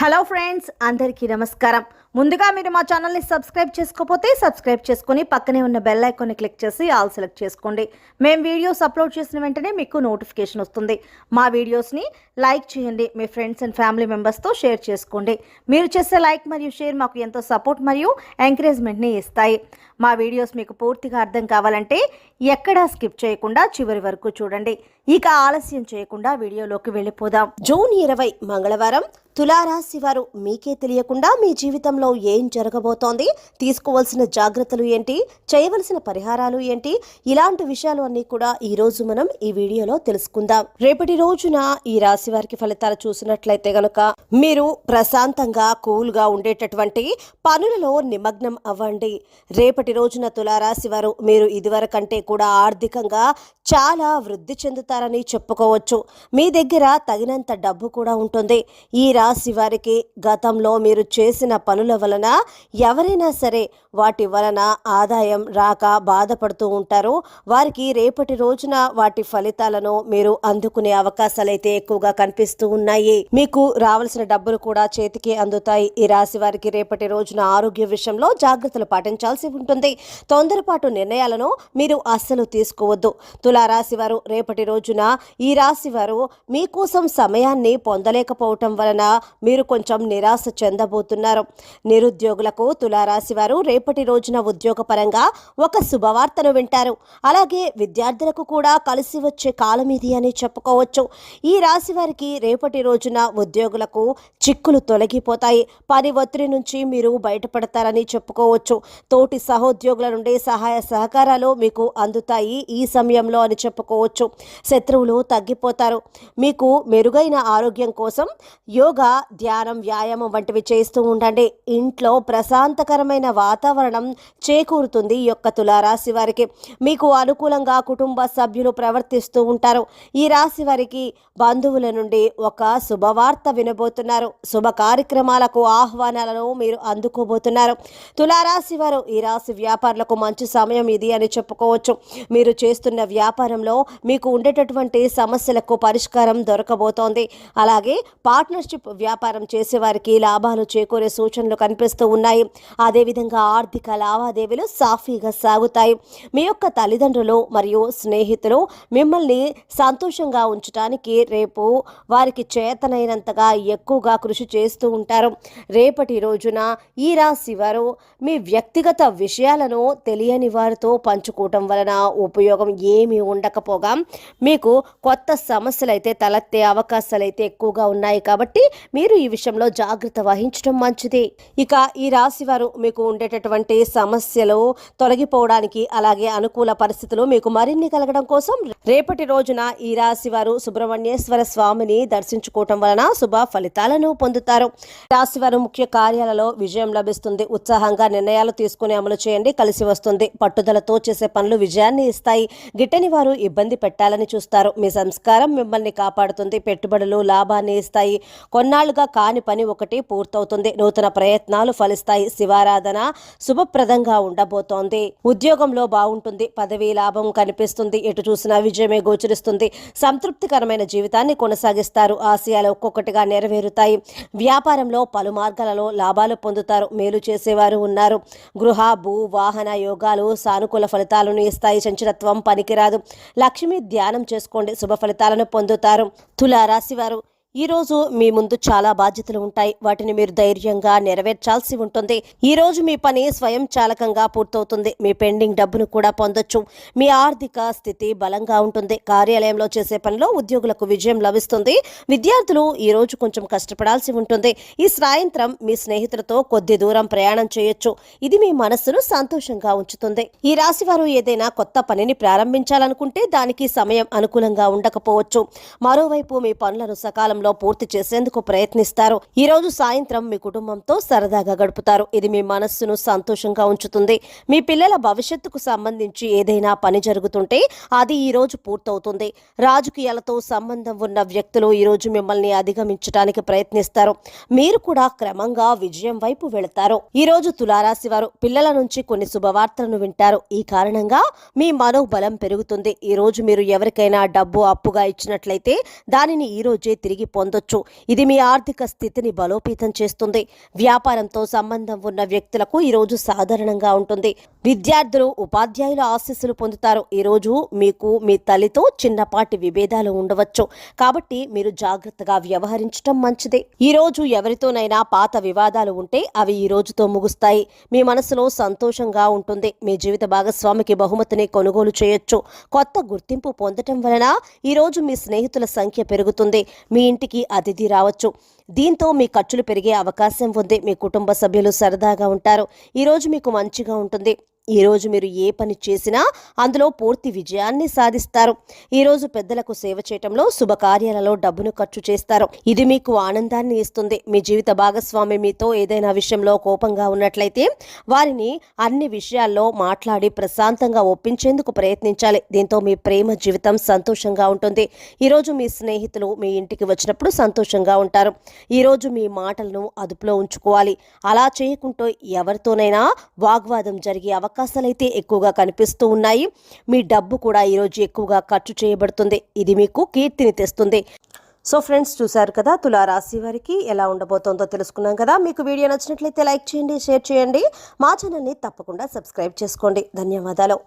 Hello friends, అందరికీ నమస్కారం. ముందుగా మీరు మా ఛానల్ని సబ్స్క్రైబ్ చేసుకోకపోతే సబ్స్క్రైబ్ చేసుకుని పక్కనే ఉన్న బెల్ ఐకాన్ని క్లిక్ చేసి ఆల్ సెలెక్ట్ చేసుకోండి. మేము వీడియోస్ అప్లోడ్ చేసిన వెంటనే మీకు నోటిఫికేషన్ వస్తుంది. మా వీడియోస్ని లైక్ చేయండి, మీ ఫ్రెండ్స్ అండ్ ఫ్యామిలీ మెంబర్స్తో షేర్ చేసుకోండి. మీరు చేసే లైక్ మరియు షేర్ మాకు ఎంతో సపోర్ట్ మరియు ఎంకరేజ్మెంట్ని ఇస్తాయి. మా వీడియోస్ మీకు పూర్తిగా అర్థం కావాలంటే ఎక్కడా స్కిప్ చేయకుండా చివరి వరకు చూడండి. ఇక ఆలస్యం చేయకుండా వీడియోలోకి వెళ్ళిపోదాం. జూన్ 20 మంగళవారం తులారాశి వారు మీకే తెలియకుండా మీ జీవితంలో ఏం జరగబోతోంది, తీసుకోవాల్సిన జాగ్రత్తలు ఏంటి, చేయవలసిన పరిహారాలు ఏంటి, ఇలాంటి విషయాలు అన్నీ కూడా ఈ రోజు మనం ఈ వీడియోలో తెలుసుకుందాం. రేపటి రోజున ఈ రాశి వారికి ఫలితాలు చూసినట్లయితే గనుక మీరు ప్రశాంతంగా కూల్గా ఉండేటటువంటి పనులలో నిమగ్నం అవ్వండి. రేపటి రోజున తులారాశి వారు మీరు ఇదివరకంటే కూడా ఆర్థికంగా చాలా వృద్ధి చెందుతారని చెప్పుకోవచ్చు. మీ దగ్గర తగినంత డబ్బు కూడా ఉంటుంది. ఈ రాశి వారికి గతంలో మీరు చేసిన పనుల వలన ఎవరైనా సరే వాటి వలన ఆదాయం రాక బాధపడుతూ ఉంటారు. వారికి రేపటి రోజున వాటి ఫలితాలను మీరు అందుకునే అవకాశాలు అయితే ఎక్కువగా కనిపిస్తూ ఉన్నాయి. మీకు రావాల్సిన డబ్బులు కూడా చేతికి అందుతాయి. ఈ రాశి వారికి రేపటి రోజున ఆరోగ్య విషయంలో జాగ్రత్తలు పాటించాల్సి ఉంటుంది. తొందరపాటు నిర్ణయాలను మీరు అస్సలు తీసుకోవద్దు. తులారాశి వారు రేపటి రోజున ఈ రాశి వారు మీకోసం సమయాన్ని పొందలేకపోవటం వలన మీరు కొంచెం నిరాశ చెందబోతున్నారు. నిరుద్యోగులకు తులారాశి వారు రేపటి రోజున ఉద్యోగపరంగా ఒక శుభవార్తను వింటారు. అలాగే విద్యార్థులకు కూడా కలిసి వచ్చే కాలం ఇది అని చెప్పుకోవచ్చు. ఈ రాశి వారికి రేపటి రోజున ఉద్యోగులకు చిక్కులు తొలగిపోతాయి. పని ఒత్తిడి నుంచి మీరు బయటపడతారని చెప్పుకోవచ్చు. తోటి సహోద్యోగుల నుండి సహాయ సహకారాలు మీకు అందుతాయి ఈ సమయంలో అని చెప్పుకోవచ్చు. శత్రువులు తగ్గిపోతారు. మీకు మెరుగైన ఆరోగ్యం కోసం యోగా, ధ్యానం, వ్యాయామం వంటివి చేస్తూ ఉండండి. ఇంట్లో ప్రశాంతకరమైన వాతావరణం చేకూరుతుంది ఈ యొక్క తులారాశి వారికి. మీకు అనుకూలంగా కుటుంబ సభ్యులు ప్రవర్తిస్తూ ఉంటారు. ఈ రాశి వారికి బంధువుల నుండి ఒక శుభవార్త వినబోతున్నారు. శుభ కార్యక్రమాలకు ఆహ్వానాలను మీరు అందుకోబోతున్నారు. తులారాశి వారు ఈ రాశి వ్యాపారులకు మంచి సమయం ఇది అని చెప్పుకోవచ్చు. మీరు చేస్తున్న వ్యాపారంలో మీకు ఉండేటటువంటి సమస్యలకు పరిష్కారం దొరకబోతోంది. అలాగే పార్ట్నర్షిప్ వ్యాపారం చేసేవారికి లాభాలు చేకూరే సూచనలు కనిపిస్తూ ఉన్నాయి. అదేవిధంగా ఆర్థిక లావాదేవీలు సాఫీగా సాగుతాయి. మీ యొక్క తల్లిదండ్రులు మరియు స్నేహితులు మిమ్మల్ని సంతోషంగా ఉంచడానికి రేపు వారికి చేతనైనంతగా ఎక్కువగా కృషి చేస్తూ ఉంటారు. రేపటి రోజున ఈ రాశి వారు మీ వ్యక్తిగత విషయాలను తెలియని వారితో పంచుకోవటం వలన ఉపయోగం ఏమీ ఉండకపోగా మీకు కొత్త సమస్యలు అయితే తలెత్తే అవకాశాలు అయితే ఎక్కువగా ఉన్నాయి. కాబట్టి మీరు ఈ విషయంలో జాగ్రత్త వహించడం మంచిది. ఇక ఈ రాశి వారు మీకు ఉండేటటువంటి సమస్యలు తొలగిపోవడానికి అలాగే అనుకూల పరిస్థితులు మీకు మరిన్ని కలగడం కోసం రేపటి రోజున ఈ రాశి వారు సుబ్రహ్మణ్యేశ్వర స్వామిని దర్శించుకోవటం వలన శుభ ఫలితాలను పొందుతారు. రాశి వారు ముఖ్య కార్యాలలో విజయం లభిస్తుంది. ఉత్సాహంగా నిర్ణయాలు తీసుకుని అమలు చేయండి, కలిసి వస్తుంది. పట్టుదలతో చేసే పనులు విజయాన్ని ఇస్తాయి. గిట్టని వారు ఇబ్బంది పెట్టాలని చూస్తారు. మీ సంస్కారం మిమ్మల్ని కాపాడుతుంది. పెట్టుబడులు లాభాన్ని ఇస్తాయి. కొన్నాళ్లుగా కాని పని ఒకటి పూర్తవుతుంది. నూతన ప్రయత్నాలు ఫలిస్తాయి. శివారాధన శుభప్రదంగా ఉండబోతోంది. ఉద్యోగంలో బాగుంటుంది. పదవీ లాభం కనిపిస్తుంది. ఎటు చూసినా విజయమే గోచరిస్తుంది. సంతృప్తికరమైన జీవితాన్ని కొనసాగిస్తారు. ఆశయాలు ఒక్కొక్కటిగా నెరవేరుతాయి. వ్యాపారంలో పలు మార్గాలలో లాభాలు పొందుతారు. మేలు చేసేవారు ఉన్నారు. గృహ, భూ, వాహన యోగాలు సానుకూల ఫలితాలను ఇస్తాయి. చంచలత్వం పనికిరాదు. లక్ష్మి ధ్యానం చేసుకోండి, శుభ ఫలితాలను పొందుతారు. తులారాశి వారు ఈరోజు మీ ముందు చాలా బాధ్యతలు ఉంటాయి. వాటిని మీరు ధైర్యంగా నెరవేర్చాల్సి ఉంటుంది. ఈరోజు మీ పని స్వయం చాలకంగా పూర్తవుతుంది. మీ పెండింగ్ డబ్బును కూడా పొందొచ్చు. మీ ఆర్థిక స్థితి బలంగా ఉంటుంది. కార్యాలయంలో చేసే పనిలో ఉద్యోగులకు విజయం లభిస్తుంది. విద్యార్థులు ఈరోజు కొంచెం కష్టపడాల్సి ఉంటుంది. ఈ సాయంత్రం మీ స్నేహితులతో కొద్ది దూరం ప్రయాణం చేయొచ్చు. ఇది మీ మనస్సును సంతోషంగా ఉంచుతుంది. ఈ రాశి వారు ఏదైనా కొత్త పనిని ప్రారంభించాలనుకుంటే దానికి సమయం అనుకూలంగా ఉండకపోవచ్చు. మరోవైపు మీ పనులను సకాలం పూర్తి చేసేందుకు ప్రయత్నిస్తారు. ఈ రోజు సాయంత్రం మీ కుటుంబంతో సరదాగా గడుపుతారు. ఇది మీ మనస్సును సంతోషంగా ఉంచుతుంది. మీ పిల్లల భవిష్యత్తుకు సంబంధించి ఏదైనా పని జరుగుతుంటే అది ఈ రోజు పూర్తవుతుంది. రాజకీయాలతో సంబంధం ఉన్న వ్యక్తులు ఈ రోజు మిమ్మల్ని అధిగమించడానికి ప్రయత్నిస్తారు. మీరు కూడా క్రమంగా విజయం వైపు వెళతారు. ఈ రోజు తులారాశి వారు పిల్లల నుంచి కొన్ని శుభవార్తలను వింటారు. ఈ కారణంగా మీ మనోబలం పెరుగుతుంది. ఈ రోజు మీరు ఎవరికైనా డబ్బు అప్పుగా ఇచ్చినట్లయితే దానిని ఈ రోజే తిరిగి పొందొచ్చు. ఇది మీ ఆర్థిక స్థితిని బలోపేతం చేస్తుంది. వ్యాపారంతో సంబంధం ఉన్న వ్యక్తులకు ఈరోజు సాధారణంగా ఉంటుంది. విద్యార్థులు ఉపాధ్యాయుల ఆశీస్సులు పొందుతారు. ఈరోజు మీకు మీ తల్లితో చిన్నపాటి విభేదాలు ఉండవచ్చు, కాబట్టి మీరు జాగ్రత్తగా వ్యవహరించడం మంచిది. ఈరోజు ఎవరితోనైనా పాత వివాదాలు ఉంటే అవి ఈ రోజుతో ముగుస్తాయి. మీ మనసులో సంతోషంగా ఉంటుంది. మీ జీవిత భాగస్వామికి బహుమతిని కొనుగోలు చేయొచ్చు. కొత్త గుర్తింపు పొందటం వలన ఈరోజు మీ స్నేహితుల సంఖ్య పెరుగుతుంది. మీ ఇంటికి అతిథి రావచ్చు. దీంతో మీ ఖర్చులు పెరిగే అవకాశం ఉంది. మీ కుటుంబ సభ్యులు సరదాగా ఉంటారు. ఈరోజు మీకు మంచిగా ఉంటుంది. ఈరోజు మీరు ఏ పని చేసినా అందులో పూర్తి విజయాన్ని సాధిస్తారు. ఈరోజు పెద్దలకు సేవ చేయటంలో శుభకార్యాలలో డబ్బును ఖర్చు చేస్తారు. ఇది మీకు ఆనందాన్ని ఇస్తుంది. మీ జీవిత భాగస్వామి మీతో ఏదైనా విషయంలో కోపంగా ఉన్నట్లయితే వారిని అన్ని విషయాల్లో మాట్లాడి ప్రశాంతంగా ఒప్పించేందుకు ప్రయత్నించాలి. దీంతో మీ ప్రేమ జీవితం సంతోషంగా ఉంటుంది. ఈరోజు మీ స్నేహితులు మీ ఇంటికి వచ్చినప్పుడు సంతోషంగా ఉంటారు. ఈరోజు మీ మాటలను అదుపులో ఉంచుకోవాలి. అలా చేయకుంటే ఎవరితోనైనా వాగ్వాదం జరిగే అవకాశాలైతే ఎక్కువగా కనిపిస్తూ ఉన్నాయి. మీ డబ్బు కూడా ఈరోజు ఎక్కువగా ఖర్చు చేయబడుతుంది. ఇది మీకు కీర్తిని తెస్తుంది. సో ఫ్రెండ్స్, చూసారు కదా తులారాశి వారికి ఎలా ఉండబోతోందో తెలుసుకున్నాం కదా. మీకు వీడియో నచ్చినట్లయితే లైక్ చేయండి, షేర్ చేయండి. మా ఛానల్ని తప్పకుండా సబ్స్క్రైబ్ చేసుకోండి. ధన్యవాదాలు.